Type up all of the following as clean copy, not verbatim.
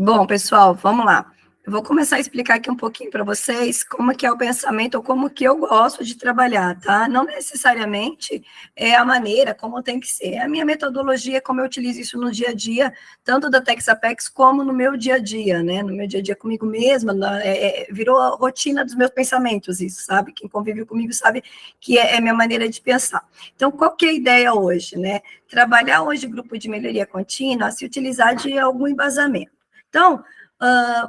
Bom, pessoal, vamos lá. Eu vou começar a explicar aqui um pouquinho para vocês como que é o pensamento ou como que eu gosto de trabalhar, tá? Não necessariamente é a maneira como tem que ser. A minha metodologia, como eu utilizo isso no dia a dia, tanto da Texapex como no meu dia a dia, né? No meu dia a dia comigo mesma, virou a rotina dos meus pensamentos isso, sabe? Quem convive comigo sabe que é a minha maneira de pensar. Então, qual que é a ideia hoje, né? Trabalhar hoje o grupo de melhoria contínua, se utilizar de algum embasamento. Então,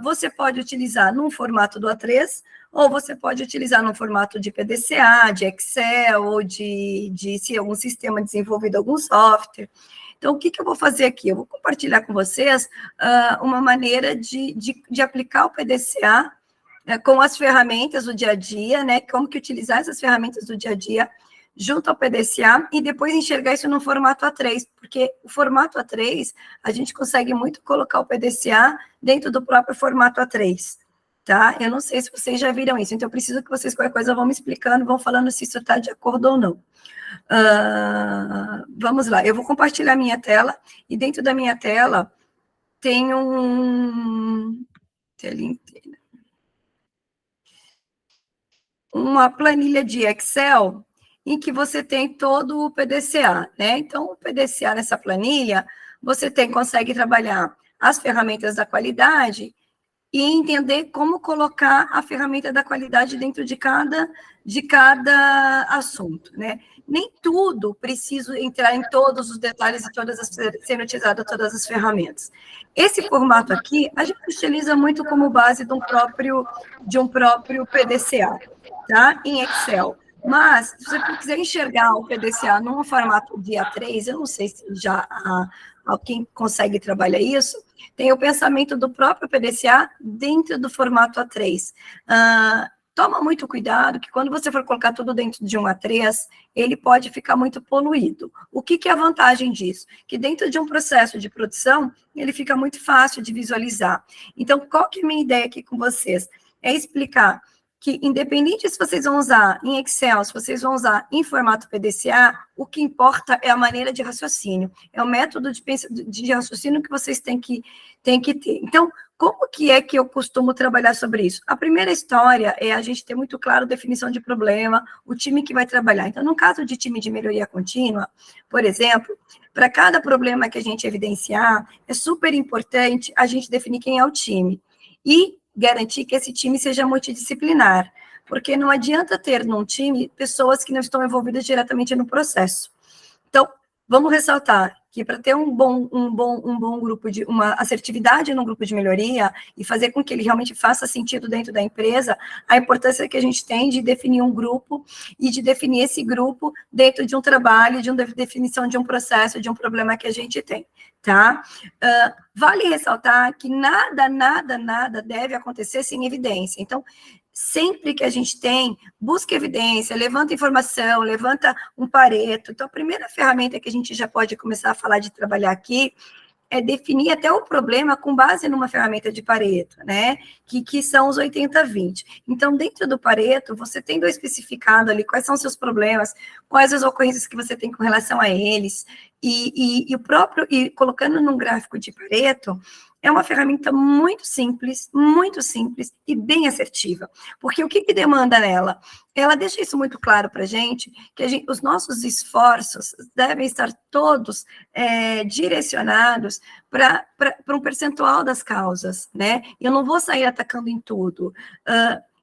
você pode utilizar num formato do A3, ou você pode utilizar num formato de PDCA, de Excel, ou se algum sistema desenvolvido, algum software. Então, o que eu vou fazer aqui? Eu vou compartilhar com vocês uma maneira de aplicar o PDCA com as ferramentas do dia a dia, né? Como que utilizar essas ferramentas do dia a dia junto ao PDCA e depois enxergar isso no formato A3, porque o formato A3, a gente consegue muito colocar o PDCA dentro do próprio formato A3, tá? Eu não sei se vocês já viram isso, então eu preciso que vocês, qualquer coisa, vão me explicando, vão falando se isso está de acordo ou não. Vamos lá, eu vou compartilhar minha tela, e dentro da minha tela tem uma planilha de Excel em que você tem todo o PDCA, né? Então, o PDCA nessa planilha, você consegue trabalhar as ferramentas da qualidade e entender como colocar a ferramenta da qualidade dentro de cada assunto, né? Nem tudo preciso entrar em todos os detalhes e sendo utilizado todas as ferramentas. Esse formato aqui, a gente utiliza muito como base de um próprio PDCA, tá? Em Excel. Mas, se você quiser enxergar o PDCA num formato de A3, eu não sei se já alguém consegue trabalhar isso, tem o pensamento do próprio PDCA dentro do formato A3. Toma muito cuidado que quando você for colocar tudo dentro de um A3, ele pode ficar muito poluído. O que é a vantagem disso? Que dentro de um processo de produção, ele fica muito fácil de visualizar. Então, qual que é a minha ideia aqui com vocês? É explicar que, independente se vocês vão usar em Excel, se vocês vão usar em formato PDCA, o que importa é a maneira de raciocínio, é o método de raciocínio que vocês têm que ter. Então, como que é que eu costumo trabalhar sobre isso? A primeira história é a gente ter muito claro a definição de problema, o time que vai trabalhar. Então, no caso de time de melhoria contínua, por exemplo, para cada problema que a gente evidenciar, é super importante a gente definir quem é o time. E garantir que esse time seja multidisciplinar, porque não adianta ter num time pessoas que não estão envolvidas diretamente no processo. Então, vamos ressaltar que para ter um bom grupo uma assertividade no grupo de melhoria e fazer com que ele realmente faça sentido dentro da empresa, a importância que a gente tem de definir um grupo e de definir esse grupo dentro de um trabalho, de uma definição de um processo, de um problema que a gente tem, tá? Vale ressaltar que nada deve acontecer sem evidência. Então, sempre que a gente busca evidência, levanta informação, levanta um Pareto. Então, a primeira ferramenta que a gente já pode começar a falar de trabalhar aqui é definir até o problema com base numa ferramenta de Pareto, né? Que são os 80-20. Então, dentro do Pareto, você tendo especificado ali quais são os seus problemas, quais as ocorrências que você tem com relação a eles, e colocando num gráfico de Pareto, é uma ferramenta muito simples e bem assertiva. Porque o que demanda nela? Ela deixa isso muito claro para a gente, que os nossos esforços devem estar todos direcionados para um percentual das causas, né? Eu não vou sair atacando em tudo.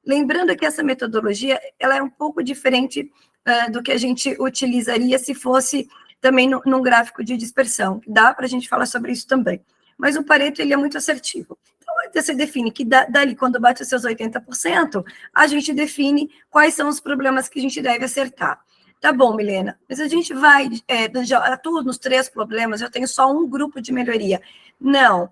Lembrando que essa metodologia, ela é um pouco diferente do que a gente utilizaria se fosse também num gráfico de dispersão. Dá para a gente falar sobre isso também. Mas o Pareto, ele é muito assertivo. Então, você define que dali, quando bate os seus 80%, a gente define quais são os problemas que a gente deve acertar. Tá bom, Milena, mas a gente vai, já atuo nos 3 problemas, eu tenho só um grupo de melhoria. Não.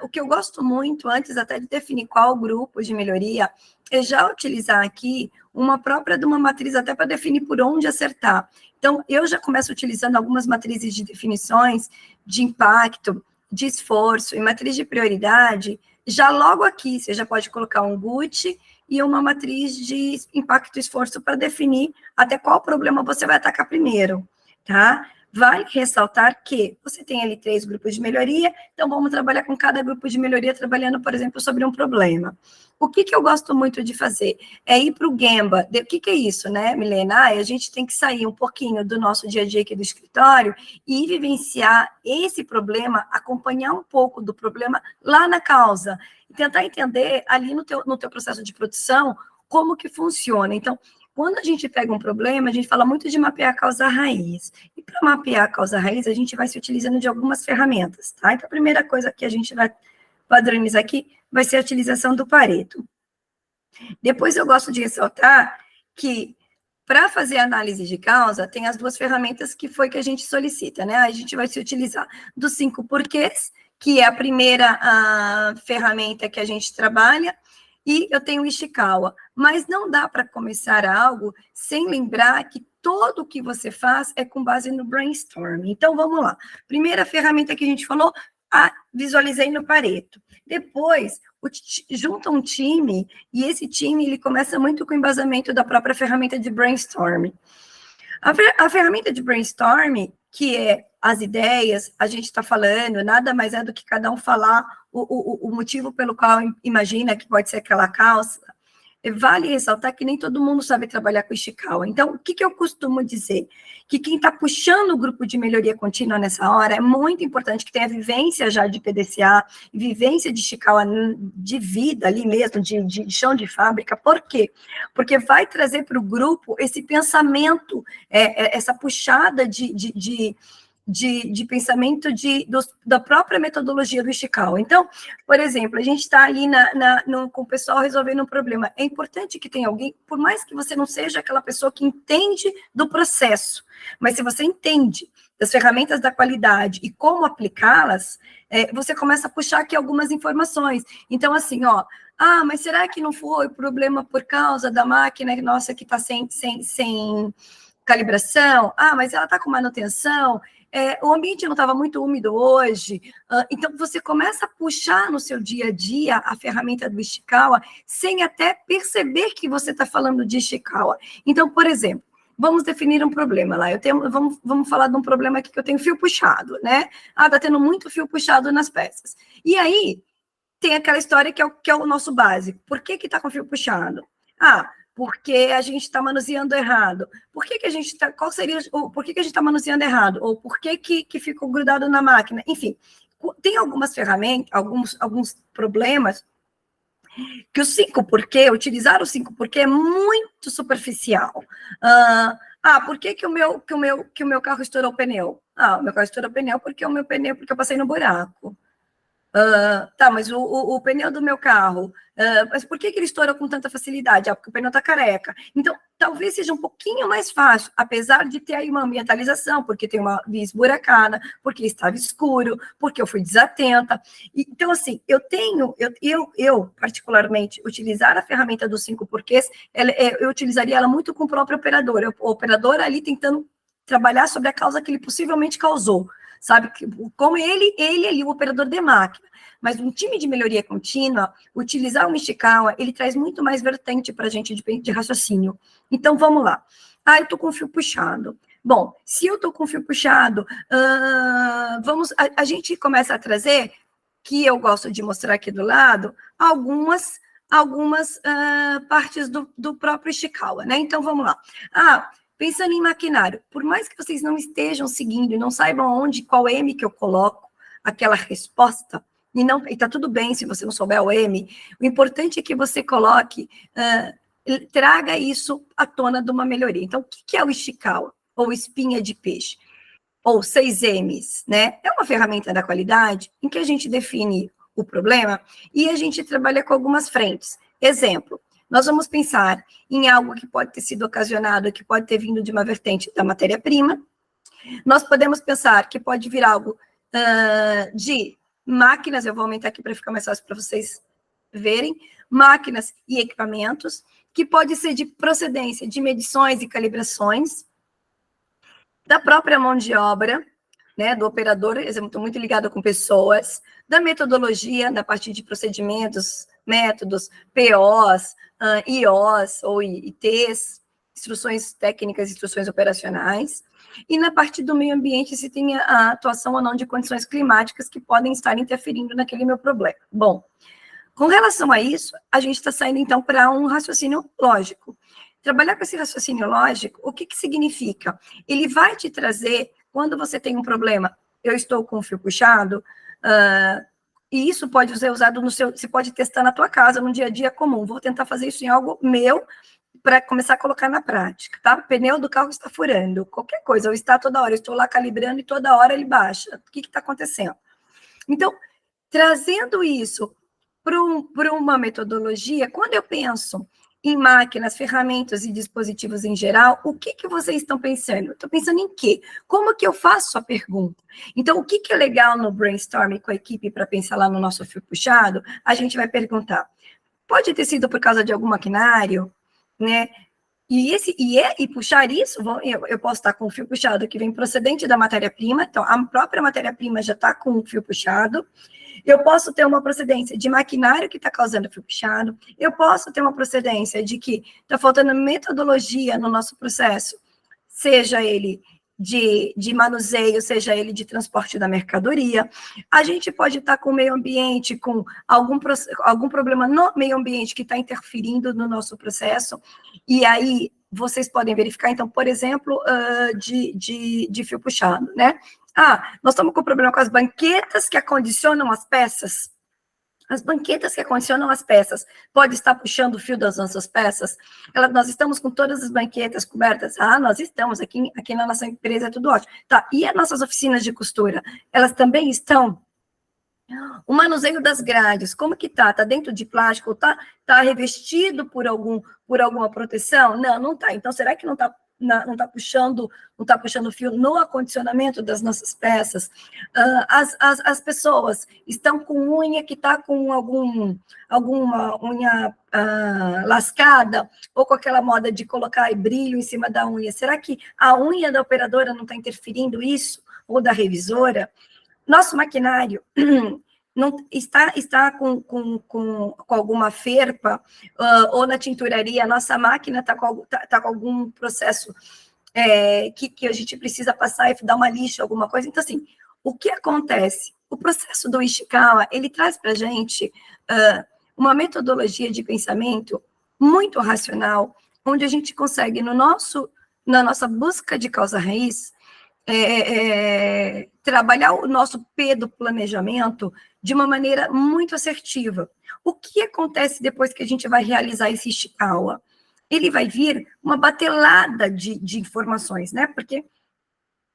O que eu gosto muito, antes até de definir qual grupo de melhoria, é já utilizar aqui uma própria de uma matriz, até para definir por onde acertar. Então, eu já começo utilizando algumas matrizes de definições de impacto, de esforço e matriz de prioridade, já logo aqui, você já pode colocar um GUT e uma matriz de impacto e esforço para definir até qual problema você vai atacar primeiro, tá? Vale ressaltar que você tem ali 3 grupos de melhoria, então vamos trabalhar com cada grupo de melhoria, trabalhando, por exemplo, sobre um problema. O que eu gosto muito de fazer? É ir para o Gemba. O que é isso, né, Milena? A gente tem que sair um pouquinho do nosso dia a dia aqui do escritório e vivenciar esse problema, acompanhar um pouco do problema lá na causa, e tentar entender ali no teu processo de produção como que funciona. Então, quando a gente pega um problema, a gente fala muito de mapear a causa raiz. E para mapear a causa raiz, a gente vai se utilizando de algumas ferramentas, tá? Então, a primeira coisa que a gente vai padronizar aqui vai ser a utilização do Pareto. Depois, eu gosto de ressaltar que, para fazer análise de causa, tem as 2 ferramentas que foi que a gente solicita, né? A gente vai se utilizar dos 5 porquês, que é a primeira ferramenta que a gente trabalha, e eu tenho o Ishikawa, mas não dá para começar algo sem lembrar que tudo o que você faz é com base no brainstorming. Então, vamos lá. Primeira ferramenta que a gente falou, visualizei no Pareto. Depois, junta um time, e esse time ele começa muito com o embasamento da própria ferramenta de brainstorming. A ferramenta de brainstorming, que é as ideias, a gente está falando, nada mais é do que cada um falar o motivo pelo qual imagina que pode ser aquela causa. Vale ressaltar que nem todo mundo sabe trabalhar com Ishikawa. Então, o que eu costumo dizer? Que quem está puxando o grupo de melhoria contínua nessa hora é muito importante que tenha vivência já de PDCA, vivência de Ishikawa de vida ali mesmo, de chão de fábrica. Por quê? Porque vai trazer para o grupo esse pensamento, essa puxada de pensamento da própria metodologia do Ishikawa. Então, por exemplo, a gente está ali com o pessoal resolvendo um problema. É importante que tenha alguém, por mais que você não seja aquela pessoa que entende do processo, mas se você entende das ferramentas da qualidade e como aplicá-las, você começa a puxar aqui algumas informações. Então, assim, mas será que não foi problema por causa da máquina nossa que está sem calibração? Mas ela está com manutenção? O ambiente não estava muito úmido hoje, então você começa a puxar no seu dia a dia a ferramenta do Ishikawa, sem até perceber que você está falando de Ishikawa. Então, por exemplo, vamos definir um problema lá, vamos falar de um problema aqui que eu tenho fio puxado, né? Está tendo muito fio puxado nas peças. E aí, tem aquela história que é o nosso básico. Por que está com fio puxado? Porque a gente está manuseando errado. Por que a gente está... Por que a gente está manuseando errado? Ou por que ficou grudado na máquina? Enfim, tem algumas ferramentas, alguns problemas que o 5 porquê, utilizar o 5 porquê é muito superficial. Por que o meu carro estourou o pneu? O meu carro estourou o pneu porque eu passei no buraco. Mas o pneu do meu carro, mas por que ele estoura com tanta facilidade? Porque o pneu está careca. Então, talvez seja um pouquinho mais fácil, apesar de ter aí uma ambientalização, porque tem uma via esburacada, porque estava escuro, porque eu fui desatenta. Então, assim, eu particularmente, utilizar a ferramenta dos 5 porquês, eu utilizaria ela muito com o próprio operador. O operador ali tentando trabalhar sobre a causa que ele possivelmente causou. Sabe, como ele ali, o operador de máquina, mas um time de melhoria contínua, utilizar o Ishikawa, ele traz muito mais vertente para a gente de raciocínio. Então, vamos lá. Eu estou com fio puxado. Bom, se eu estou com fio puxado, a gente começa a trazer, que eu gosto de mostrar aqui do lado, algumas partes do próprio Ishikawa, né? Então, vamos lá. Pensando em maquinário, por mais que vocês não estejam seguindo e não saibam qual M que eu coloco, aquela resposta, e está tudo bem se você não souber o M, o importante é que você coloque, traga isso à tona de uma melhoria. Então, o que é o Ishikawa, ou espinha de peixe, ou 6 M's, né? É uma ferramenta da qualidade em que a gente define o problema e a gente trabalha com algumas frentes. Exemplo, nós vamos pensar em algo que pode ter sido ocasionado, que pode ter vindo de uma vertente da matéria-prima. Nós podemos pensar que pode vir algo de máquinas, eu vou aumentar aqui para ficar mais fácil para vocês verem, máquinas e equipamentos, que pode ser de procedência de medições e calibrações, da própria mão de obra, né, do operador, estou muito ligado com pessoas, da metodologia, da parte de procedimentos, métodos, POs, IOs ou ITs, instruções técnicas, instruções operacionais. e na parte do meio ambiente, se tem a atuação ou não de condições climáticas que podem estar interferindo naquele meu problema. Bom, com relação a isso, a gente está saindo, então, para um raciocínio lógico. Trabalhar com esse raciocínio lógico, o que significa? Ele vai te trazer, quando você tem um problema, eu estou com o fio puxado, e isso pode ser usado no seu, você pode testar na tua casa, no dia a dia comum. Vou tentar fazer isso em algo meu, para começar a colocar na prática, tá? O pneu do carro está furando, qualquer coisa, ou está toda hora, eu estou lá calibrando e toda hora ele baixa. O que está acontecendo? Então, trazendo isso para uma metodologia, quando eu penso em máquinas, ferramentas e dispositivos em geral, o que vocês estão pensando? Estou pensando em quê? Como que eu faço a pergunta? Então, o que é legal no brainstorming com a equipe para pensar lá no nosso fio puxado? A gente vai perguntar, pode ter sido por causa de algum maquinário, né? E puxar isso, eu posso estar com o fio puxado que vem procedente da matéria-prima, então a própria matéria-prima já está com o fio puxado. Eu posso ter uma procedência de maquinário que está causando fio puxado, eu posso ter uma procedência de que está faltando metodologia no nosso processo, seja ele de manuseio, seja ele de transporte da mercadoria. A gente pode estar com o meio ambiente, com algum problema no meio ambiente que está interferindo no nosso processo, e aí vocês podem verificar, então, por exemplo, de fio puxado, né? Nós estamos com problema com as banquetas que acondicionam as peças. As banquetas que acondicionam as peças, pode estar puxando o fio das nossas peças? Nós estamos com todas as banquetas cobertas? Nós estamos, aqui na nossa empresa é tudo ótimo. Tá, e as nossas oficinas de costura? Elas também estão? O manuseio das grades, como que tá? Tá dentro de plástico? Tá revestido por alguma proteção? Não está. Então, será que não está puxando fio no acondicionamento das nossas peças? As pessoas estão com unha que está com alguma unha lascada, ou com aquela moda de colocar brilho em cima da unha. Será que a unha da operadora não está interferindo isso? Ou da revisora? Nosso maquinário não está com alguma ferpa, ou na tinturaria, a nossa máquina está com algum processo que a gente precisa passar e dar uma lixa, alguma coisa. Então, assim, o que acontece? O processo do Ishikawa, ele traz para a gente uma metodologia de pensamento muito racional, onde a gente consegue, na nossa busca de causa-raiz, trabalhar o nosso P do planejamento de uma maneira muito assertiva. O que acontece depois que a gente vai realizar esse Ishikawa? Ele vai vir uma batelada de informações, né? Porque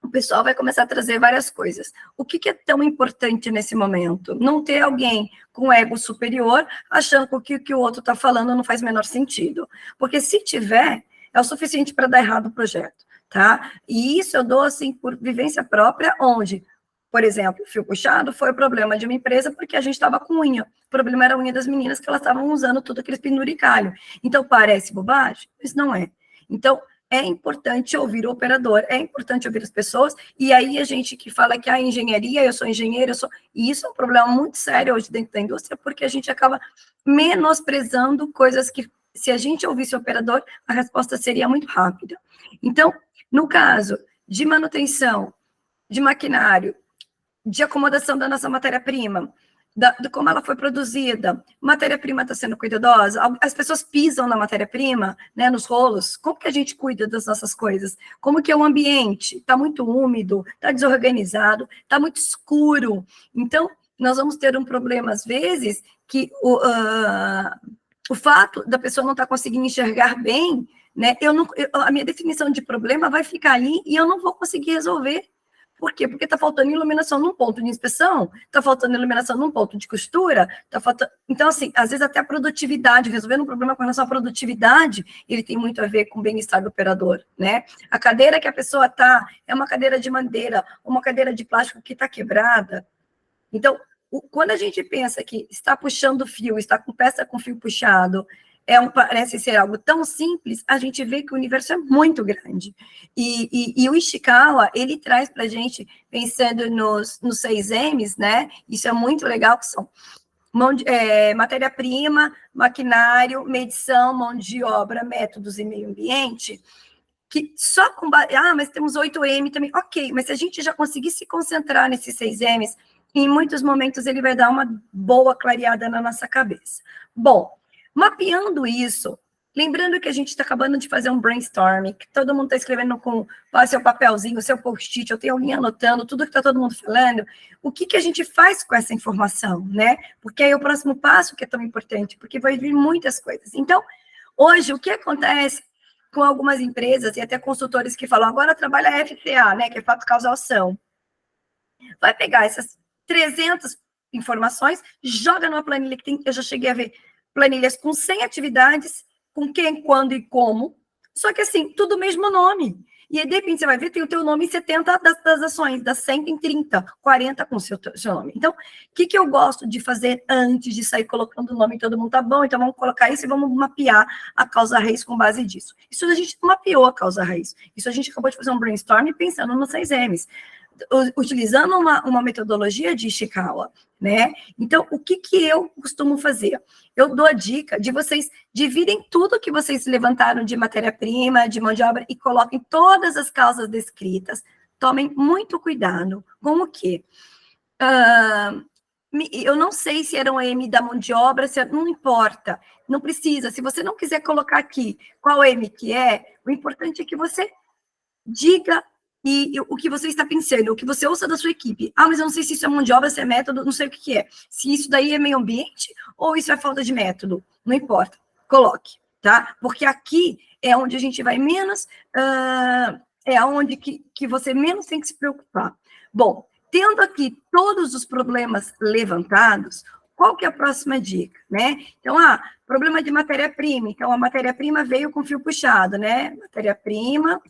o pessoal vai começar a trazer várias coisas. O que é tão importante nesse momento? Não ter alguém com ego superior achando que o que o outro está falando não faz o menor sentido. Porque se tiver, é o suficiente para dar errado o projeto, tá? E isso eu dou, assim, por vivência própria, onde, por exemplo, fio puxado foi o problema de uma empresa porque a gente estava com unha. O problema era a unha das meninas, que elas estavam usando tudo aqueles penduricalho. Então, parece bobagem? Mas não é. Então, é importante ouvir o operador, é importante ouvir as pessoas, e aí a gente que fala que a engenharia, eu sou engenheiro, e isso é um problema muito sério hoje dentro da indústria, porque a gente acaba menosprezando coisas que, se a gente ouvisse o operador, a resposta seria muito rápida. Então, no caso de manutenção, de maquinário, de acomodação da nossa matéria-prima, de como ela foi produzida, matéria-prima está sendo cuidadosa, as pessoas pisam na matéria-prima, né, nos rolos, como que a gente cuida das nossas coisas? Como que é o ambiente? Está muito úmido, está desorganizado, está muito escuro. Então, nós vamos ter um problema, às vezes, que o fato da pessoa não estar conseguindo enxergar bem, né, a minha definição de problema vai ficar ali e eu não vou conseguir resolver. Por quê? Porque está faltando iluminação num ponto de inspeção, está faltando iluminação num ponto de costura, está faltando... Então, assim, às vezes até a produtividade, resolvendo um problema com relação à produtividade, ele tem muito a ver com o bem-estar do operador, né? A cadeira que a pessoa está é uma cadeira de madeira, uma cadeira de plástico que está quebrada. Então, quando a gente pensa que está puxando fio, está com peça com fio puxado, parece ser algo tão simples, a gente vê que o universo é muito grande. E o Ishikawa, ele traz para a gente, pensando nos 6 M's, né? Isso é muito legal, que são matéria-prima, maquinário, medição, mão de obra, métodos e meio ambiente. que só com base... mas temos 8M também. Ok, mas se a gente já conseguir se concentrar nesses 6Ms, em muitos momentos ele vai dar uma boa clareada na nossa cabeça. Bom, mapeando isso, lembrando que a gente está acabando de fazer um brainstorming, que todo mundo está escrevendo com seu papelzinho, seu post-it, eu tenho alguém anotando tudo que está todo mundo falando, o que a gente faz com essa informação, né? Porque aí é o próximo passo que é tão importante, porque vai vir muitas coisas. Então, hoje, o que acontece com algumas empresas e até consultores que falam, agora trabalha FCA, né, que é fato, causa, ação. Vai pegar essas 300 informações, joga numa planilha que tem, eu já cheguei a ver planilhas com 100 atividades, com quem, quando e como, só que assim, tudo o mesmo nome. E aí, de repente, você vai ver, tem o teu nome em 70 das ações, das 100 tem 30, 40 com o seu nome. Então, o que eu gosto de fazer antes de sair colocando o nome em todo mundo? Tá bom, então vamos colocar isso e vamos mapear a causa raiz com base disso. Isso a gente mapeou a causa raiz. Isso a gente acabou de fazer um brainstorm pensando nos 6Ms. Utilizando uma metodologia de Ishikawa, né? Então, o que eu costumo fazer? Eu dou a dica de vocês dividem tudo que vocês levantaram de matéria-prima, de mão de obra, e coloquem todas as causas descritas. Tomem muito cuidado com o quê? Eu não sei se era um M da mão de obra, não importa, não precisa. Se você não quiser colocar aqui qual M que é, o importante é que você diga o que você está pensando, o que você ouça da sua equipe. Mas eu não sei se isso é mão de obra, se é método, não sei o que é. Se isso daí é meio ambiente ou isso é falta de método, não importa. Coloque, tá? Porque aqui é onde a gente vai menos, é onde que você menos tem que se preocupar. Bom, tendo aqui todos os problemas levantados, qual que é a próxima dica, né? Então, problema de matéria-prima. Então, a matéria-prima veio com fio puxado, né? Matéria-prima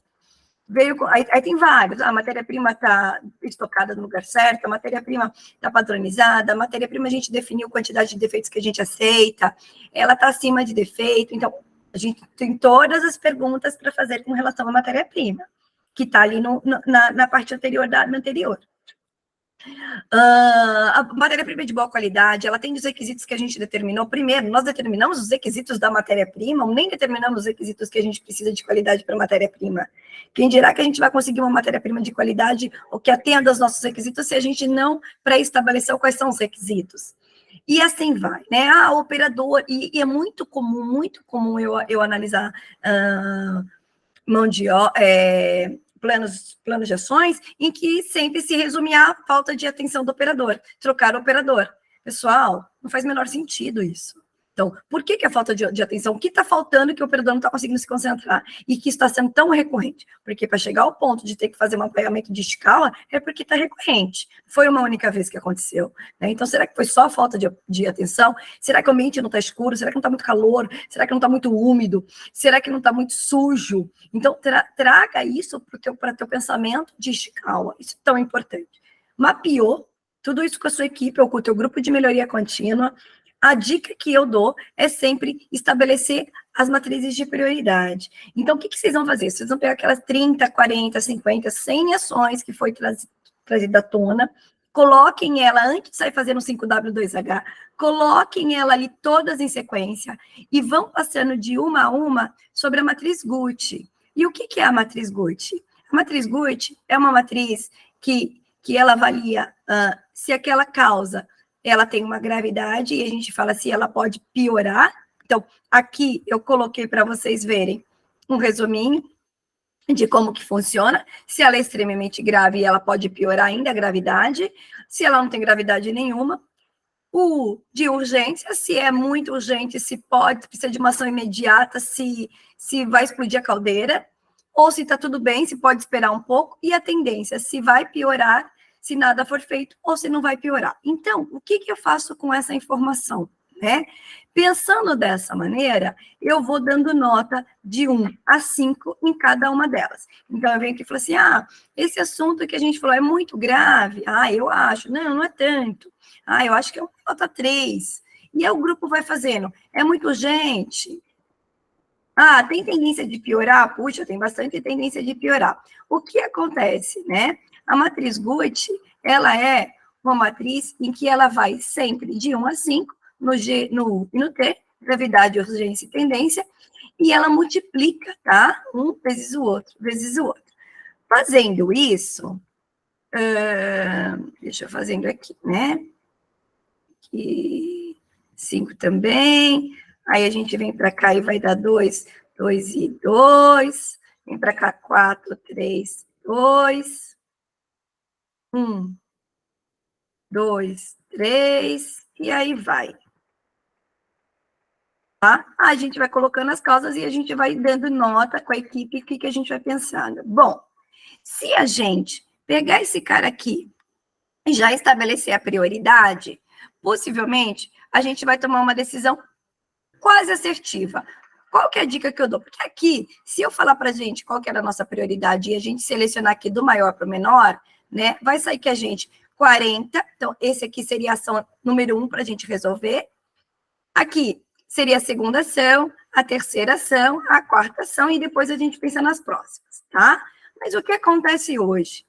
veio... Aí tem vários. A matéria-prima está estocada no lugar certo, a matéria-prima está padronizada, a matéria-prima a gente definiu a quantidade de defeitos que a gente aceita, ela está acima de defeito. Então, a gente tem todas as perguntas para fazer com relação à matéria-prima, que está ali na parte anterior da anterior. A matéria-prima é de boa qualidade, ela tem os requisitos que a gente determinou. Primeiro, nós determinamos os requisitos da matéria-prima, ou nem determinamos os requisitos que a gente precisa de qualidade para a matéria-prima. Quem dirá que a gente vai conseguir uma matéria-prima de qualidade ou que atenda aos nossos requisitos se a gente não pré-estabeleceu quais são os requisitos? E assim vai, né? O operador, e é muito comum eu analisar mão de planos de ações, em que sempre se resume a falta de atenção do operador, trocar o operador. Pessoal, não faz o menor sentido isso. Então, por que a falta de atenção? O que está faltando que o operador não está conseguindo se concentrar? E que está sendo tão recorrente? Porque para chegar ao ponto de ter que fazer um mapeamento de escala, é porque está recorrente. Foi uma única vez que aconteceu, né? Então, será que foi só falta de atenção? Será que o ambiente não está escuro? Será que não está muito calor? Será que não está muito úmido? Será que não está muito sujo? Então, traga isso para o teu pensamento de escala. Isso é tão importante. Mapeou tudo isso com a sua equipe ou com o teu grupo de melhoria contínua. A dica que eu dou é sempre estabelecer as matrizes de prioridade. Então, o que vocês vão fazer? Vocês vão pegar aquelas 30, 40, 50, 100 ações que foi trazida à tona, coloquem ela, antes de sair fazendo 5W2H, coloquem ela ali todas em sequência e vão passando de uma a uma sobre a matriz Gucci. E o que é a matriz Gucci? A matriz Gucci é uma matriz que ela avalia se aquela causa ela tem uma gravidade, e a gente fala se ela pode piorar. Então, aqui eu coloquei para vocês verem um resuminho de como que funciona. Se ela é extremamente grave, ela pode piorar ainda a gravidade. Se ela não tem gravidade nenhuma. O de urgência, se é muito urgente, se precisa de uma ação imediata, se vai explodir a caldeira, ou se está tudo bem, se pode esperar um pouco. E a tendência, se vai piorar, se nada for feito, ou se não vai piorar. Então, o que eu faço com essa informação, né? Pensando dessa maneira, eu vou dando nota de 1 a 5 em cada uma delas. Então, eu venho aqui e falo assim, esse assunto que a gente falou é muito grave. Eu acho. Não é tanto. Eu acho que é uma nota 3. E aí o grupo vai fazendo. É muito urgente. Tem tendência de piorar? Puxa, tem bastante tendência de piorar. O que acontece, né? A matriz Gucci, ela é uma matriz em que ela vai sempre de 1 a 5, no G, no U e no T, gravidade, urgência e tendência, e ela multiplica, tá? Um vezes o outro, vezes o outro. Fazendo isso, deixa eu fazendo aqui, né? Aqui, 5 também. Aí a gente vem para cá e vai dar 2, 2 e 2. Vem para cá, 4, 3, 2. 1, 2, 3. E aí vai. Tá? A gente vai colocando as causas e a gente vai dando nota com a equipe, o que a gente vai pensando. Bom, se a gente pegar esse cara aqui e já estabelecer a prioridade, possivelmente a gente vai tomar uma decisão quase assertiva. Qual que é a dica que eu dou? Porque aqui, se eu falar para a gente qual que era a nossa prioridade e a gente selecionar aqui do maior para o menor, né, vai sair que a gente 40, então esse aqui seria a ação número 1 para a gente resolver. Aqui seria a segunda ação, a terceira ação, a quarta ação, e depois a gente pensa nas próximas, tá? Mas o que acontece hoje?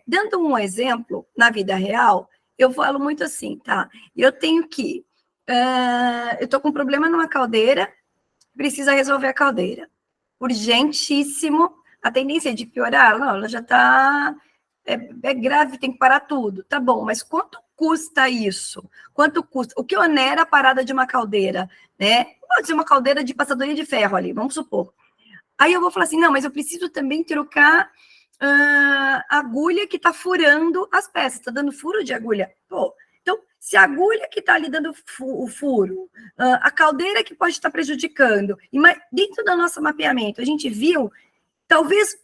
Dando um exemplo, na vida real, eu falo muito assim, tá? Eu tenho que... eu estou com um problema numa caldeira, precisa resolver a caldeira. Urgentíssimo. A tendência de piorar, não, ela já está... É grave, tem que parar tudo. Tá bom, mas quanto custa isso? Quanto custa? O que onera a parada de uma caldeira? Né? Pode ser uma caldeira de passadoria de ferro ali, vamos supor. Aí eu vou falar assim, não, mas eu preciso também trocar a agulha que está furando as peças. Está dando furo de agulha? Pô, então, se a agulha que está ali dando o furo, a caldeira que pode estar prejudicando, e dentro do nosso mapeamento, a gente viu, talvez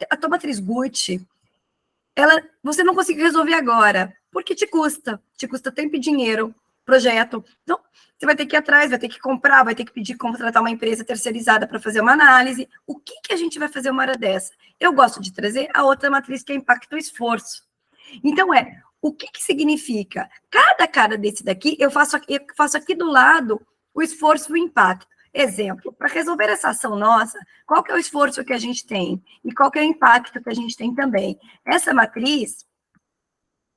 a tua matriz GUT, você não consiga resolver agora, porque te custa tempo e dinheiro, projeto. Então, você vai ter que ir atrás, vai ter que comprar, vai ter que pedir contratar uma empresa terceirizada para fazer uma análise. O que a gente vai fazer uma hora dessa? Eu gosto de trazer a outra matriz que é impacto e esforço. Então, o que significa? Cada cara desse daqui, eu faço aqui do lado o esforço e o impacto. Exemplo, para resolver essa ação nossa, qual que é o esforço que a gente tem? E qual que é o impacto que a gente tem também? Essa matriz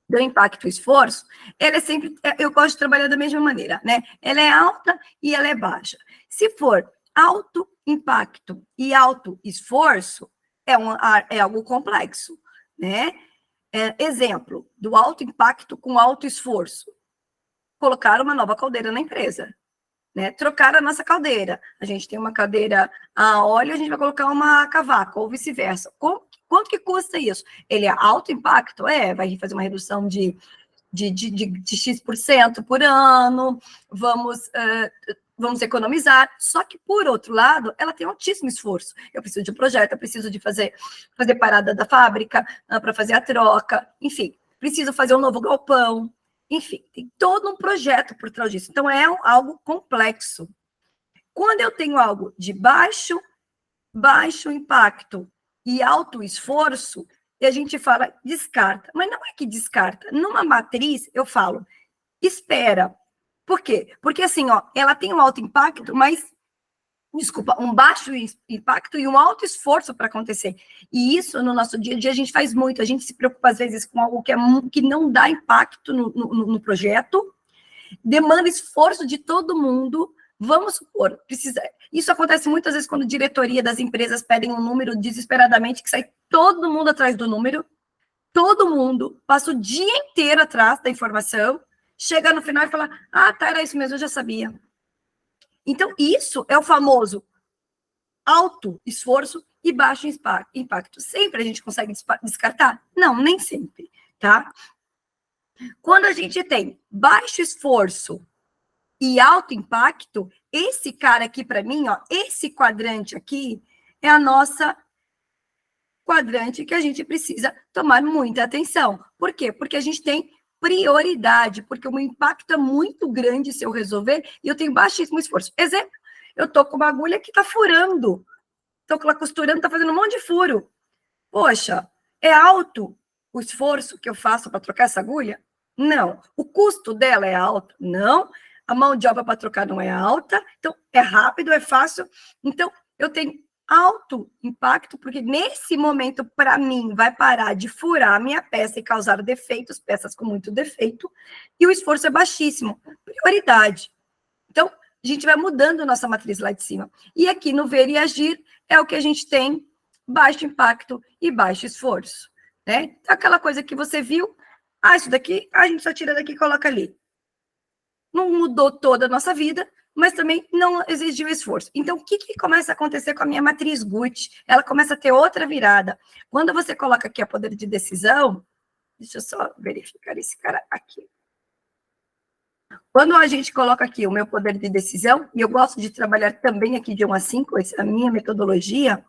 do impacto e esforço, ela é sempre, eu gosto de trabalhar da mesma maneira, né? Ela é alta e ela é baixa. Se for alto impacto e alto esforço, é algo complexo, né? Exemplo, do alto impacto com alto esforço. Colocar uma nova caldeira na empresa. Né, trocar a nossa caldeira. A gente tem uma caldeira a óleo, a gente vai colocar uma a cavaco, ou vice-versa. Quanto que custa isso? Ele é alto impacto? Vai fazer uma redução de X% por ano, vamos economizar. Só que, por outro lado, ela tem altíssimo esforço. Eu preciso de um projeto, eu preciso de fazer parada da fábrica para fazer a troca, enfim, preciso fazer um novo galpão. Enfim, tem todo um projeto por trás disso. Então, é algo complexo. Quando eu tenho algo de baixo impacto e alto esforço, e a gente fala descarta. Mas não é que descarta. Numa matriz, eu falo espera. Por quê? Porque, assim, ela tem um alto impacto, mas um baixo impacto e um alto esforço para acontecer. E isso, no nosso dia a dia, a gente faz muito. A gente se preocupa, às vezes, com algo que não dá impacto no projeto, demanda esforço de todo mundo. Vamos supor, isso acontece muitas vezes quando a diretoria das empresas pedem um número desesperadamente, que sai todo mundo atrás do número, todo mundo passa o dia inteiro atrás da informação, chega no final e fala, tá, era isso mesmo, eu já sabia. Então, isso é o famoso alto esforço e baixo impacto. Sempre a gente consegue descartar? Não, nem sempre, tá? Quando a gente tem baixo esforço e alto impacto, esse cara aqui para mim, esse quadrante aqui, é a nossa quadrante que a gente precisa tomar muita atenção. Por quê? Porque a gente tem prioridade, porque o impacto é muito grande se eu resolver e eu tenho baixíssimo esforço. Exemplo, eu estou com uma agulha que está furando, estou lá costurando, está fazendo um monte de furo. Poxa, é alto o esforço que eu faço para trocar essa agulha? Não. O custo dela é alto? Não. A mão de obra para trocar não é alta, então é rápido, é fácil. Então, eu tenho alto impacto, porque nesse momento, para mim, vai parar de furar a minha peça e causar defeitos, peças com muito defeito, e o esforço é baixíssimo. Prioridade. Então, a gente vai mudando a nossa matriz lá de cima. E aqui no ver e agir é o que a gente tem baixo impacto e baixo esforço, né? Aquela coisa que você viu, isso daqui, a gente só tira daqui e coloca ali. Não mudou toda a nossa vida, mas também não exigiu esforço. Então, o que começa a acontecer com a minha matriz Gucci? Ela começa a ter outra virada. Quando você coloca aqui a poder de decisão, deixa eu só verificar esse cara aqui. Quando a gente coloca aqui o meu poder de decisão, e eu gosto de trabalhar também aqui de 1 a 5, essa é a minha metodologia,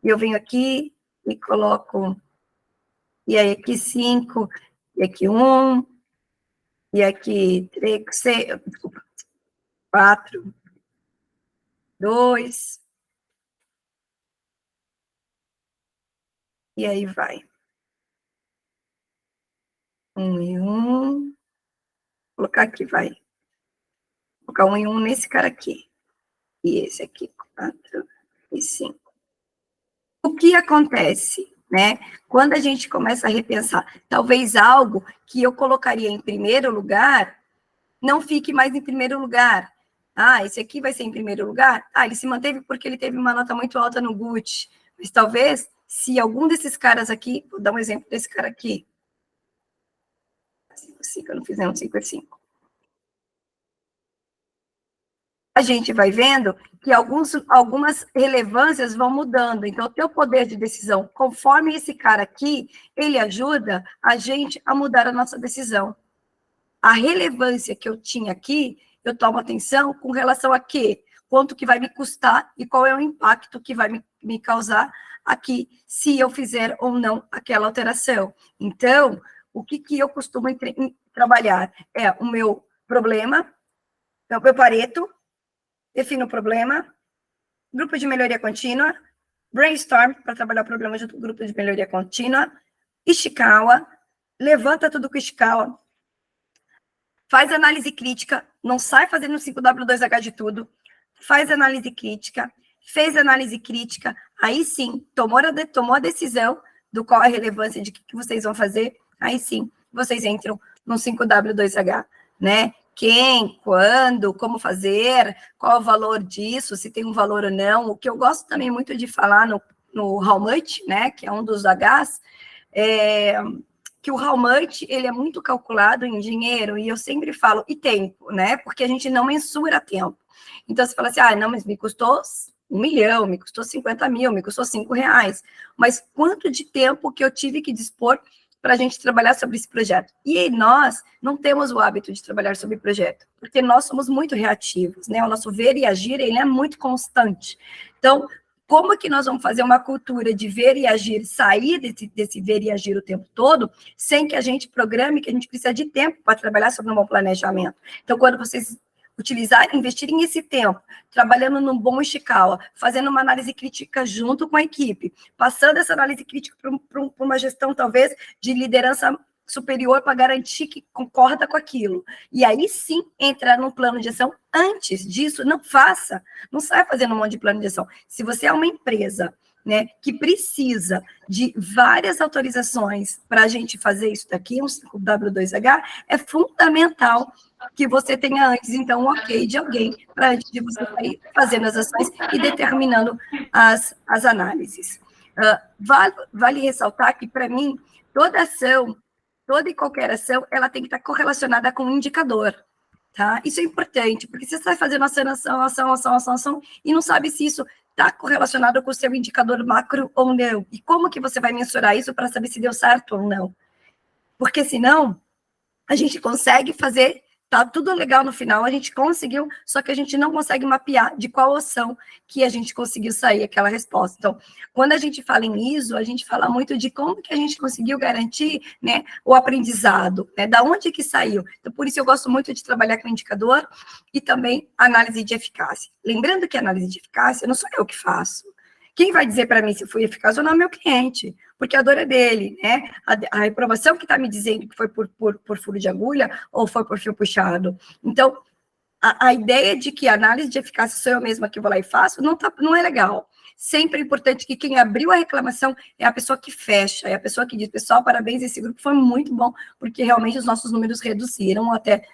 eu venho aqui e coloco, e aí aqui 5, e aqui 1, e aqui 3, 6, desculpa, 4, 2, e aí vai. 1 e 1, vou colocar aqui, vai. Vou colocar 1 e 1 nesse cara aqui. E esse aqui, 4 e 5. O que acontece, né? Quando a gente começa a repensar, talvez algo que eu colocaria em primeiro lugar, não fique mais em primeiro lugar. Esse aqui vai ser em primeiro lugar? Ele se manteve porque ele teve uma nota muito alta no Gucci. Mas talvez, se algum desses caras aqui, vou dar um exemplo desse cara aqui. 5, eu não fiz nenhum 5 e 5. A gente vai vendo que algumas relevâncias vão mudando. Então, o teu poder de decisão, conforme esse cara aqui, ele ajuda a gente a mudar a nossa decisão. A relevância que eu tinha aqui, eu tomo atenção com relação a quê? Quanto que vai me custar e qual é o impacto que vai me causar aqui, se eu fizer ou não aquela alteração. Então, o que eu costumo trabalhar? É o meu problema, é o meu Pareto, defino o problema, grupo de melhoria contínua, brainstorm, para trabalhar o problema junto com o grupo de melhoria contínua, Ishikawa, levanta tudo com Ishikawa, faz análise crítica, não sai fazendo 5W2H de tudo, faz análise crítica, fez análise crítica, aí sim, tomou a decisão do qual é a relevância de que vocês vão fazer, aí sim, vocês entram no 5W2H, né? Quem, quando, como fazer, qual o valor disso, se tem um valor ou não. O que eu gosto também muito de falar no How Much, né, que é um dos Hs, que o How Much, ele é muito calculado em dinheiro, e eu sempre falo, e tempo, né, porque a gente não mensura tempo. Então, você fala assim, não, mas me custou 1 milhão, me custou 50 mil, me custou R$5, mas quanto de tempo que eu tive que dispor para a gente trabalhar sobre esse projeto. E nós não temos o hábito de trabalhar sobre projeto, porque nós somos muito reativos, né? O nosso ver e agir, ele é muito constante. Então, como que nós vamos fazer uma cultura de ver e agir, sair desse ver e agir o tempo todo, sem que a gente programe que a gente precisa de tempo para trabalhar sobre um bom planejamento? Então, quando vocês investirem esse tempo, trabalhando num bom Ishikawa, fazendo uma análise crítica junto com a equipe, passando essa análise crítica para uma gestão, talvez, de liderança superior para garantir que concorda com aquilo. E aí sim entrar num plano de ação. Antes disso, não saia fazendo um monte de plano de ação. Se você é uma empresa, né, que precisa de várias autorizações para a gente fazer isso daqui, um 5W2H, é fundamental que você tenha antes, então, um ok de alguém, para antes de você sair fazendo as ações e determinando as análises. Vale ressaltar que, para mim, toda e qualquer ação, ela tem que estar correlacionada com um indicador, tá? Isso é importante, porque você está fazendo ação, e não sabe se isso está correlacionado com o seu indicador macro ou não. E como que você vai mensurar isso para saber se deu certo ou não? Porque senão, a gente consegue fazer, tá tudo legal no final, a gente conseguiu, só que a gente não consegue mapear de qual ação que a gente conseguiu sair aquela resposta. Então, quando a gente fala em ISO, a gente fala muito de como que a gente conseguiu garantir, né, o aprendizado, né, da onde que saiu. Então, por isso eu gosto muito de trabalhar com indicador e também análise de eficácia. Lembrando que a análise de eficácia não sou eu que faço. Quem vai dizer para mim se fui eficaz ou não é meu cliente, porque a dor é dele, né? A reprovação que está me dizendo que foi por furo de agulha ou foi por fio puxado. Então, a ideia de que a análise de eficácia sou eu mesma que vou lá e faço, não é legal. Sempre é importante que quem abriu a reclamação é a pessoa que fecha, é a pessoa que diz, pessoal, parabéns, esse grupo foi muito bom, porque realmente os nossos números reduziram até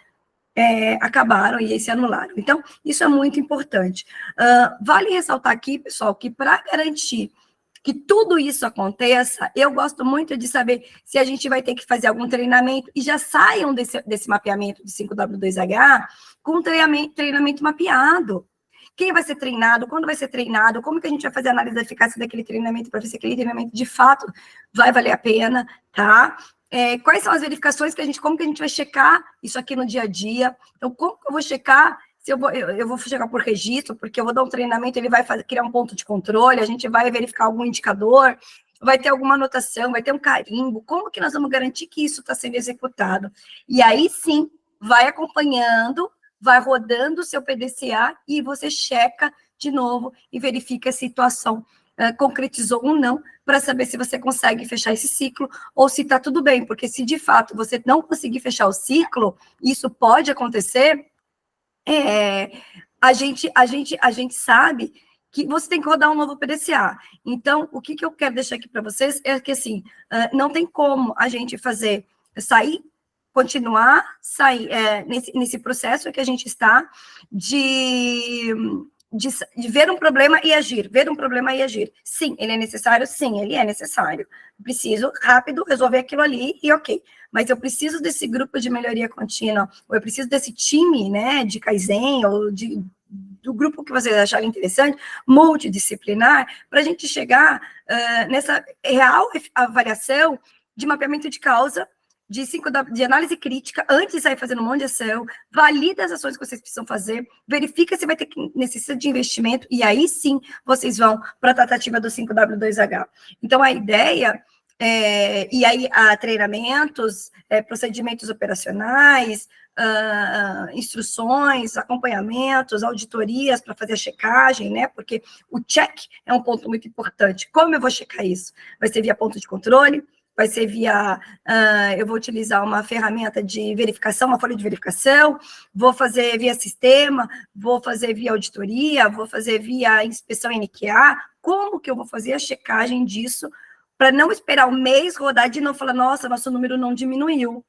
acabaram e se anularam. Então, isso é muito importante. Vale ressaltar aqui, pessoal, que para garantir que tudo isso aconteça, eu gosto muito de saber se a gente vai ter que fazer algum treinamento e já saiam desse mapeamento de 5W2H com treinamento mapeado. Quem vai ser treinado, quando vai ser treinado, como que a gente vai fazer a análise da eficácia daquele treinamento para ver se aquele treinamento de fato vai valer a pena, tá? Quais são as verificações como que a gente vai checar isso aqui no dia a dia? Então, como que eu vou checar? Se eu vou checar por registro, porque eu vou dar um treinamento, ele vai criar um ponto de controle, a gente vai verificar algum indicador, vai ter alguma anotação, vai ter um carimbo, como que nós vamos garantir que isso está sendo executado? E aí, sim, vai acompanhando, vai rodando o seu PDCA e você checa de novo e verifica a situação concretizou ou não, para saber se você consegue fechar esse ciclo ou se está tudo bem, porque se de fato você não conseguir fechar o ciclo, isso pode acontecer, a gente sabe que você tem que rodar um novo PDCA. Então, o que eu quero deixar aqui para vocês é que, assim, não tem como a gente continuar nesse processo que a gente está de ver um problema e agir, ver um problema e agir. Sim, ele é necessário? Sim, ele é necessário. Preciso rápido resolver aquilo ali e ok. Mas eu preciso desse grupo de melhoria contínua, ou eu preciso desse time, né, de Kaizen, ou do grupo que vocês acharem interessante, multidisciplinar, para a gente chegar nessa real avaliação de mapeamento de causa, de análise crítica, antes de sair fazendo um monte de ação, valida as ações que vocês precisam fazer, verifica se vai ter necessidade de investimento, e aí sim vocês vão para a tratativa do 5W2H. Então, a ideia e aí há treinamentos, procedimentos operacionais, instruções, acompanhamentos, auditorias para fazer a checagem, né? Porque o check é um ponto muito importante. Como eu vou checar isso? Vai ser via ponto de controle, vai ser eu vou utilizar uma ferramenta de verificação, uma folha de verificação, vou fazer via sistema, vou fazer via auditoria, vou fazer via inspeção NQA, como que eu vou fazer a checagem disso, para não esperar um mês rodar de novo, falar, nossa, nosso número não diminuiu.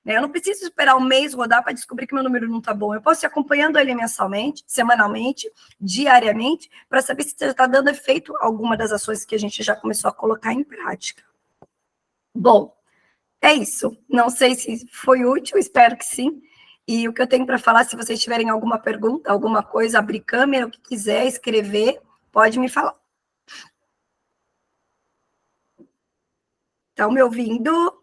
Eu não preciso esperar um mês rodar para descobrir que meu número não está bom. Eu posso ir acompanhando ele mensalmente, semanalmente, diariamente, para saber se está dando efeito alguma das ações que a gente já começou a colocar em prática. Bom, é isso. Não sei se foi útil, espero que sim. E o que eu tenho para falar, se vocês tiverem alguma pergunta, alguma coisa, abrir câmera, o que quiser escrever, pode me falar. Estão me ouvindo?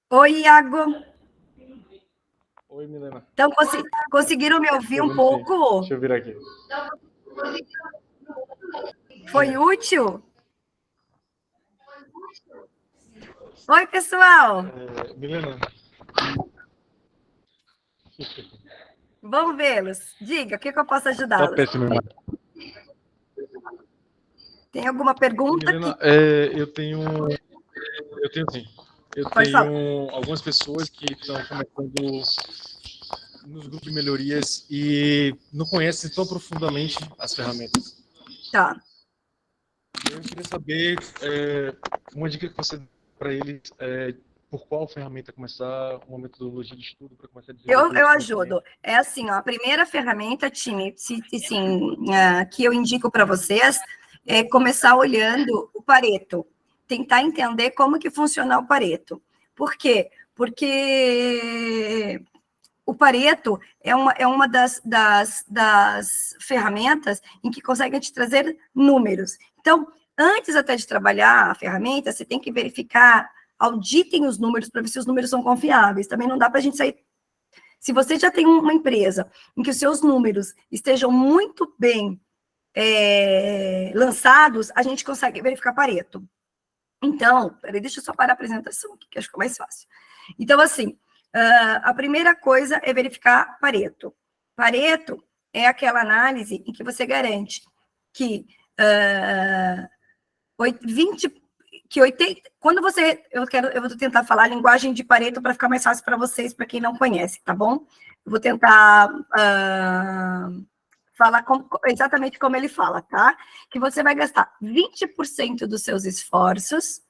Oi, Iago. Oi, Milena. Então, conseguiram me ouvir um pouco? Deixa eu virar aqui. Foi útil? Oi, pessoal. Milena. Vamos vê-los. Diga, o que eu posso ajudá-los? Tá péssimo, irmão. Tem alguma pergunta? Milena, eu tenho sim. Eu Pode tenho falar. algumas pessoas que estão começando nos grupos de melhorias e não conhecem tão profundamente as ferramentas. Tá. Eu queria saber uma dica que você dá para eles, por qual ferramenta começar, uma metodologia de estudo para começar a desenvolver. Eu ajudo. É assim, ó, a primeira ferramenta, time, que eu indico para vocês é começar olhando o Pareto, tentar entender como que funciona o Pareto. Por quê? Porque o Pareto é uma das ferramentas em que consegue te trazer números. Então, antes até de trabalhar a ferramenta, você tem que verificar, auditem os números para ver se os números são confiáveis. Também não dá para a gente sair. Se você já tem uma empresa em que os seus números estejam muito bem lançados, a gente consegue verificar Pareto. Então, peraí, deixa eu só parar a apresentação aqui, que acho que é mais fácil. Então, assim, a primeira coisa é verificar Pareto. Pareto é aquela análise em que você garante que 80, quando você, eu vou tentar falar a linguagem de Pareto para ficar mais fácil para vocês, para quem não conhece, tá bom? Eu vou tentar falar exatamente como ele fala, tá? Que você vai gastar 20% dos seus esforços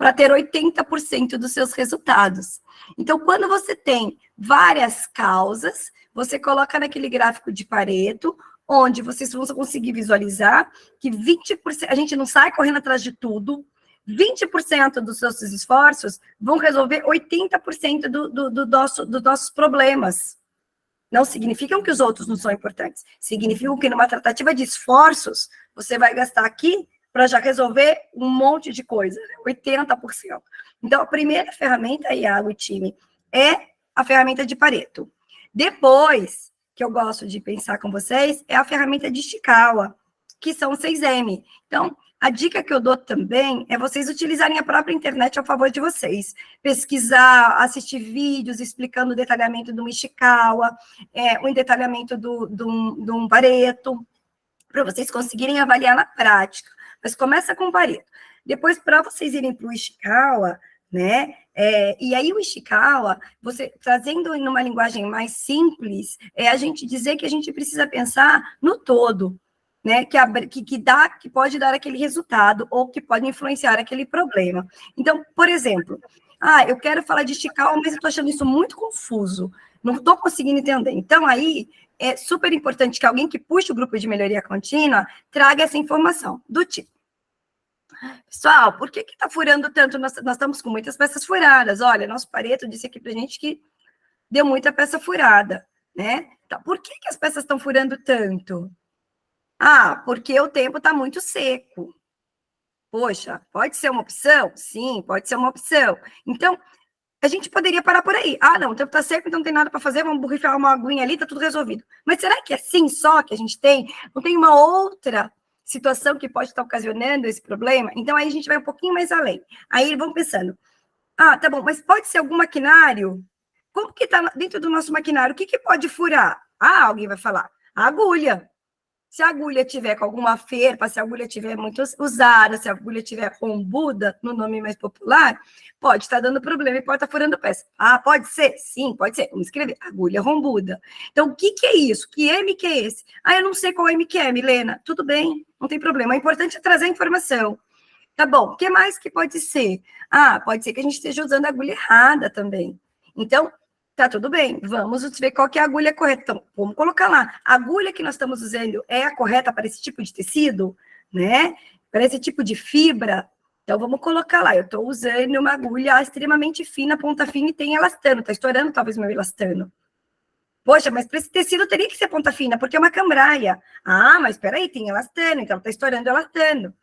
para ter 80% dos seus resultados. Então, quando você tem várias causas, você coloca naquele gráfico de Pareto, onde vocês vão conseguir visualizar que 20%, a gente não sai correndo atrás de tudo, 20% dos seus esforços vão resolver 80% dos nossos problemas. Não significam que os outros não são importantes, significam que numa tratativa de esforços, você vai gastar aqui para já resolver um monte de coisa, 80%. Então, a primeira ferramenta, Iago e time, é a ferramenta de Pareto. Depois, que eu gosto de pensar com vocês, é a ferramenta de Ishikawa, que são 6M. Então, a dica que eu dou também é vocês utilizarem a própria internet a favor de vocês. Pesquisar, assistir vídeos explicando o detalhamento do Ishikawa, o detalhamento do Pareto, para vocês conseguirem avaliar na prática. Mas começa com o Pareto. Depois, para vocês irem para o Ishikawa, né? E aí o Ishikawa, você trazendo em uma linguagem mais simples, a gente dizer que a gente precisa pensar no todo, né? Que pode dar aquele resultado ou que pode influenciar aquele problema. Então, por exemplo, eu quero falar de Ishikawa, mas eu estou achando isso muito confuso, não estou conseguindo entender. Então, aí é super importante que alguém que puxe o grupo de melhoria contínua traga essa informação do tipo: pessoal, por que está furando tanto? Nós estamos com muitas peças furadas. Olha, nosso Pareto disse aqui para a gente que deu muita peça furada, né? Então, por que as peças estão furando tanto? Porque o tempo está muito seco. Poxa, pode ser uma opção? Sim, pode ser uma opção. Então, a gente poderia parar por aí. Não, o tempo está seco, então não tem nada para fazer, vamos borrifar uma aguinha ali, está tudo resolvido. Mas será que é assim só que a gente tem? Não tem uma outra situação que pode estar ocasionando esse problema? Então, aí a gente vai um pouquinho mais além. Aí vão pensando, tá bom, mas pode ser algum maquinário? Como que está dentro do nosso maquinário? O que pode furar? Alguém vai falar, a agulha. Se a agulha tiver com alguma ferpa, se a agulha tiver muito usada, se a agulha tiver rombuda, no nome mais popular, pode estar dando problema e pode estar furando peça. Pode ser? Sim, pode ser. Vamos escrever, agulha rombuda. Então, o que é isso? Que M que é esse? Eu não sei qual M que é, Milena. Tudo bem, não tem problema. O importante é trazer a informação. Tá bom, o que mais que pode ser? Pode ser que a gente esteja usando a agulha errada também. Então, tá tudo bem, vamos ver qual que é a agulha correta. Então, vamos colocar lá. A agulha que nós estamos usando é a correta para esse tipo de tecido, né? Para esse tipo de fibra. Então, vamos colocar lá. Eu estou usando uma agulha extremamente fina, ponta fina, e tem elastano. Está estourando talvez meu elastano. Poxa, mas para esse tecido teria que ser ponta fina, porque é uma cambraia. Mas espera aí, tem elastano, então está estourando elastano.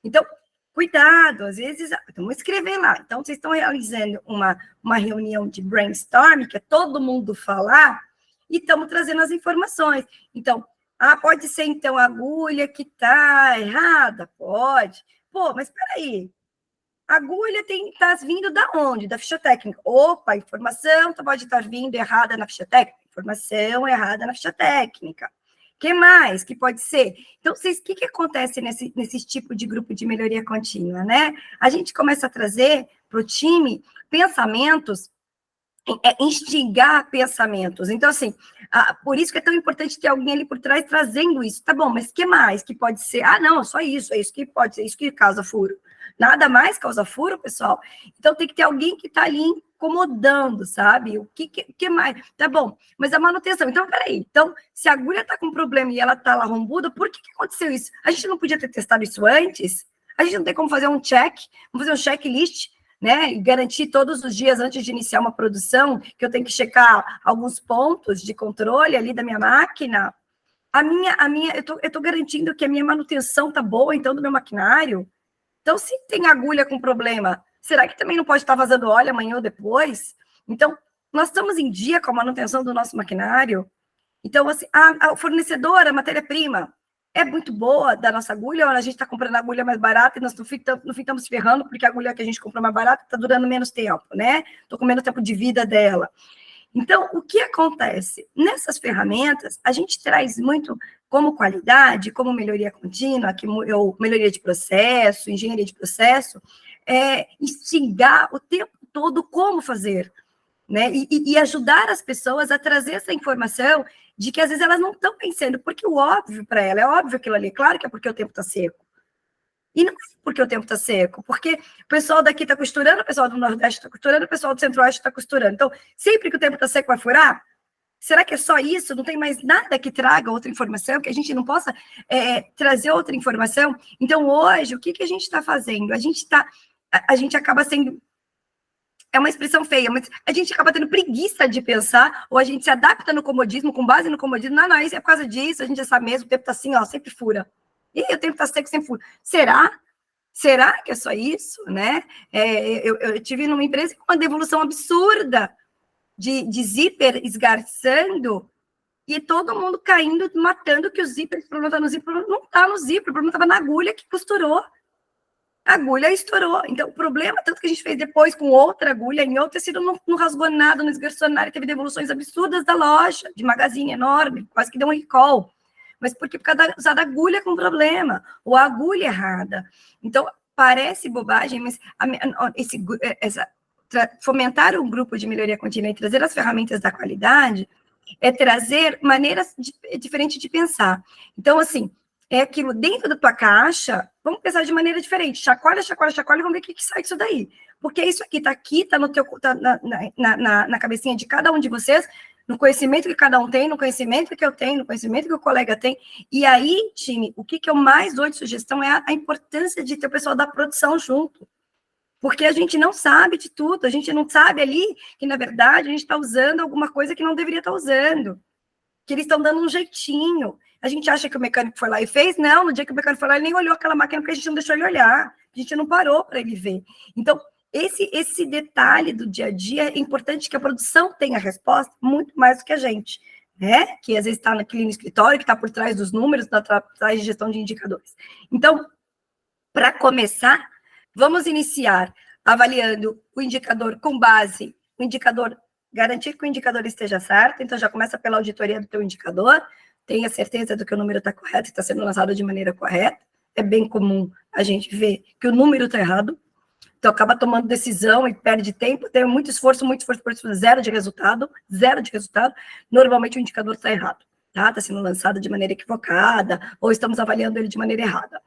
Então, cuidado, às vezes, vamos escrever lá. Então, vocês estão realizando uma reunião de brainstorm, que é todo mundo falar, e estamos trazendo as informações. Então, pode ser, então, a agulha que está errada? Pode. Mas espera aí, a agulha está vindo da onde? Da ficha técnica. Opa, a informação pode estar vindo errada na ficha técnica. Informação errada na ficha técnica. O que mais que pode ser? Então, o que acontece nesse tipo de grupo de melhoria contínua, né? A gente começa a trazer para o time pensamentos, instigar pensamentos. Então, assim, por isso que é tão importante ter alguém ali por trás trazendo isso. Tá bom, mas o que mais que pode ser? Não, só isso, é isso que pode ser, isso que causa furo. Nada mais causa furo, pessoal. Então, tem que ter alguém que está ali incomodando, sabe? O que mais? Tá bom, mas a manutenção. Então, peraí. Então, se a agulha está com problema e ela está lá rombuda, por que aconteceu isso? A gente não podia ter testado isso antes? A gente não tem como fazer um check? Vamos fazer um checklist, né? E garantir todos os dias, antes de iniciar uma produção, que eu tenho que checar alguns pontos de controle ali da minha máquina. Eu tô garantindo que a minha manutenção tá boa, então, do meu maquinário. Então, se tem agulha com problema, será que também não pode estar vazando óleo amanhã ou depois? Então, nós estamos em dia com a manutenção do nosso maquinário. Então, assim, a fornecedora, a matéria-prima, é muito boa da nossa agulha, ou a gente está comprando agulha mais barata e nós no fim estamos se ferrando, porque a agulha que a gente comprou mais barata está durando menos tempo, né? Estou com menos tempo de vida dela. Então, o que acontece? Nessas ferramentas, a gente traz muito como qualidade, como melhoria contínua, melhoria de processo, engenharia de processo, instigar o tempo todo como fazer, né? E ajudar as pessoas a trazer essa informação de que às vezes elas não estão pensando, porque o óbvio para ela, é óbvio aquilo ali, claro que é porque o tempo está seco. E não é porque o tempo está seco, porque o pessoal daqui está costurando, o pessoal do Nordeste está costurando, o pessoal do Centro-Oeste está costurando. Então, sempre que o tempo está seco vai furar? Será que é só isso? Não tem mais nada que traga outra informação, que a gente não possa trazer outra informação? Então, hoje, o que a gente está fazendo? A gente acaba sendo... É uma expressão feia, mas a gente acaba tendo preguiça de pensar, ou a gente se adapta no comodismo, com base no comodismo. Não, isso é por causa disso, a gente já sabe mesmo, o tempo está assim, ó, sempre fura. E o tempo está seco, sempre fura. Será? Será que é só isso, né? Eu tive numa empresa com uma devolução absurda de zíper esgarçando e todo mundo caindo, matando que o zíper, o problema está no zíper, não está no zíper, o problema estava na agulha que costurou. A agulha estourou. Então, o problema, tanto que a gente fez depois com outra agulha, em outro tecido, não rasgou nada, não esgarçou nada, teve devoluções absurdas da loja, de magazine enorme, quase que deu um recall. Mas por causa da usada agulha com problema, ou a agulha errada. Então, parece bobagem, mas fomentar um grupo de melhoria contínua e trazer as ferramentas da qualidade é trazer maneiras diferentes de pensar. Então, assim, é aquilo dentro da tua caixa, vamos pensar de maneira diferente. Chacoalha, chacoalha, chacoalha, vamos ver o que sai disso daí. Porque isso aqui, tá no teu, tá na cabecinha de cada um de vocês, no conhecimento que cada um tem, no conhecimento que eu tenho, no conhecimento que o colega tem. E aí, time, o que eu mais dou de sugestão é a importância de ter o pessoal da produção junto. Porque a gente não sabe de tudo, a gente não sabe ali que, na verdade, a gente está usando alguma coisa que não deveria estar usando. Que eles estão dando um jeitinho. A gente acha que o mecânico foi lá e fez? Não, no dia que o mecânico foi lá, ele nem olhou aquela máquina, porque a gente não deixou ele olhar. A gente não parou para ele ver. Então, esse detalhe do dia a dia é importante que a produção tenha resposta muito mais do que a gente, né? Que às vezes está naquele escritório, que está por trás dos números, está por trás de gestão de indicadores. Então, para começar, vamos iniciar avaliando o indicador com base, o indicador, garantir que o indicador esteja certo, então já começa pela auditoria do teu indicador, tenha certeza de que o número está correto, está sendo lançado de maneira correta. É bem comum a gente ver que o número está errado, então acaba tomando decisão e perde tempo, tem muito esforço, zero de resultado, normalmente o indicador está errado. Está sendo lançado de maneira equivocada, ou estamos avaliando ele de maneira errada.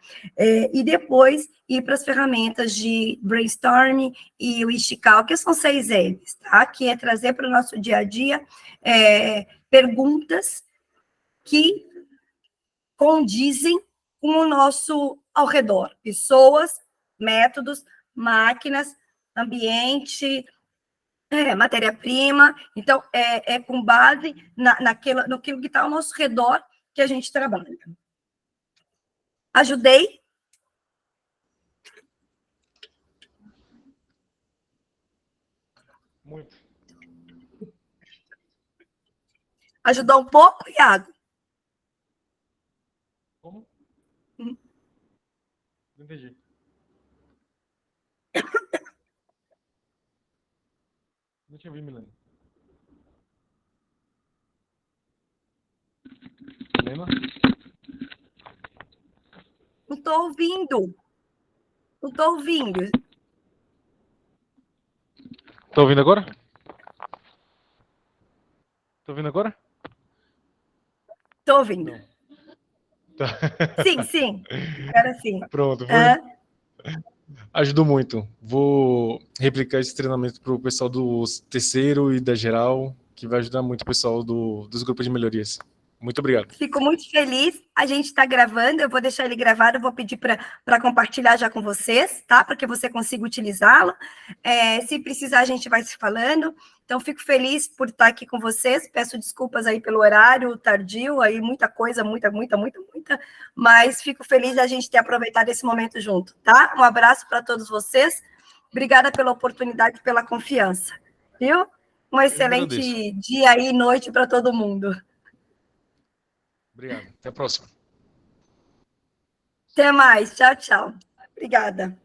E depois, ir para as ferramentas de brainstorming e o Ishikawa, que são 6 M's, tá? Que é trazer para o nosso dia a dia perguntas que condizem com o nosso ao redor. Pessoas, métodos, máquinas, ambiente, matéria-prima. Então, é com base naquilo que está ao nosso redor que a gente trabalha. Ajudei? Muito. Ajudou um pouco, Iago? Como? Não entendi. Não tinha ouvido, Milena. Milena? Não estou ouvindo. Não estou ouvindo. Tá ouvindo agora? Tá ouvindo agora? Estou ouvindo. Não. Tá. Sim. Era sim. Pronto. Ajudou muito. Vou replicar esse treinamento para o pessoal do terceiro e da geral, que vai ajudar muito o pessoal dos grupos de melhorias. Muito obrigado. Fico muito feliz. A gente está gravando, eu vou deixar ele gravado, eu vou pedir para compartilhar já com vocês, tá? Para que você consiga utilizá-lo. Se precisar, a gente vai se falando. Então, fico feliz por estar aqui com vocês. Peço desculpas aí pelo horário tardio, aí muita coisa, muita, mas fico feliz da gente ter aproveitado esse momento junto, tá? Um abraço para todos vocês. Obrigada pela oportunidade, pela confiança, viu? Um excelente dia e noite para todo mundo. Obrigado. Até a próxima. Até mais. Tchau. Obrigada.